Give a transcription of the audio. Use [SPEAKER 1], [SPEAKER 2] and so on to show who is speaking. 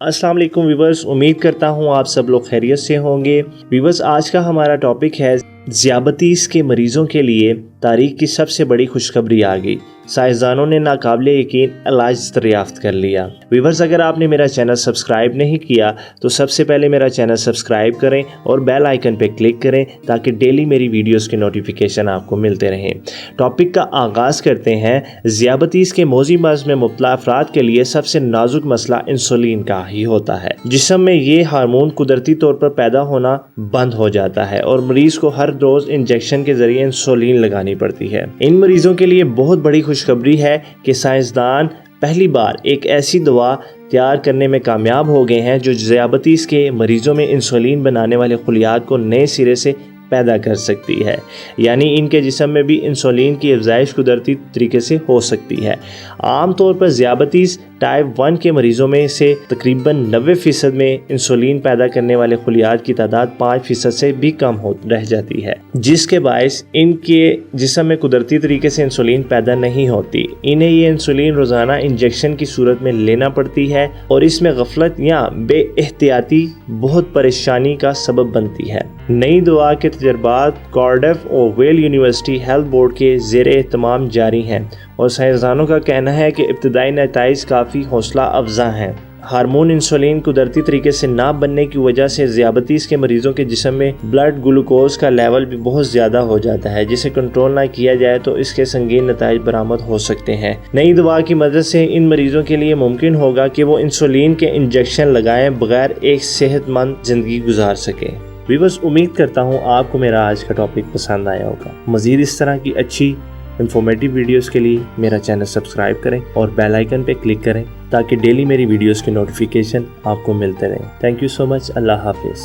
[SPEAKER 1] अस्सलाम वालेकुम व्यूवर्स, उम्मीद करता हूँ आप सब लोग खैरियत से होंगे। व्यूवर्स, आज का हमारा टॉपिक है ज़ियाबतीस के मरीज़ों के लिए तारीख की सबसे बड़ी खुशखबरी आ गई। साइंसदानों ने नाकाबिले यकीन इलाज दरियाफ्त कर लिया। व्यूवर्स, अगर आपने मेरा चैनल सब्सक्राइब नहीं किया तो सबसे पहले मेरा चैनल सब्सक्राइब करें और बेल आइकन पे क्लिक करें ताकि डेली मेरी वीडियोस के नोटिफिकेशन आपको मिलते रहें। टॉपिक का आगाज़ करते हैं। ज़ियाबतीस के मौजी मर्ज़ में मुब्तला अफराद के लिए सबसे नाजुक मसला इंसुलिन का ही होता है। जिस्म में ये हार्मोन कुदरती तौर पर पैदा होना बंद हो जाता है और मरीज़ को हर रोज़ इंजेक्शन के ज़रिए इंसुलिन लगानी पड़ती है। इन मरीज़ों के लिए बहुत बड़ी खुशखबरी है कि साइंसदान पहली बार एक ऐसी दवा तैयार करने में कामयाब हो गए हैं जो ज़ियाबतीस के मरीज़ों में इंसुलिन बनाने वाले खलियात को नए सिरे से पैदा कर सकती है, यानी इनके जिस्म में भी इंसुलिन की अफजाइश कुदरती तरीके से हो सकती है। आम तौर पर ज़ियाबतीस टाइप 1 के मरीज़ों में से तकरीबन 90% में इंसुलिन पैदा करने वाले खलियात की तादाद 5% से भी कम रह जाती है, जिसके बायस इनके जिस्म में कुदरती तरीके से इंसुलिन पैदा नहीं होती। इन्हें ये इंसुलिन रोज़ाना इंजेक्शन की सूरत में लेना पड़ती है और इसमें गफलत या बेएहतियाती बहुत परेशानी का सबब बनती है। नई दवा के तजर्बात कार्डिफ और वेल यूनिवर्सिटी हेल्थ बोर्ड के ज़ेर एहतमाम जारी हैं और साइंसदानों का कहना है कि इब्तदाई नताइज काफ़ी हौसला अफजा हैं। हार्मोन इंसुलिन कुदरती तरीके से ना बनने की वजह से ज़ियाबतीस के मरीज़ों के जिस्म में ब्लड ग्लूकोज का लेवल भी बहुत ज़्यादा हो जाता है, जिसे कंट्रोल ना किया जाए तो इसके संगीन नताइज बरामद हो सकते हैं। नई दवा की मदद से इन मरीज़ों के लिए मुमकिन होगा कि वो इंसुलिन के इंजेक्शन लगाएं बगैर एक सेहतमंद ज़िंदगी गुजार सकें। व्यूअर्स, उम्मीद करता हूँ आपको मेरा आज का टॉपिक पसंद आया होगा। मज़ीद इस तरह की अच्छी इंफॉर्मेटिव वीडियोस के लिए मेरा चैनल सब्सक्राइब करें और बेल आइकन पे क्लिक करें ताकि डेली मेरी वीडियोस के नोटिफिकेशन आपको मिलते रहें। Thank you so much. अल्लाह हाफिज़।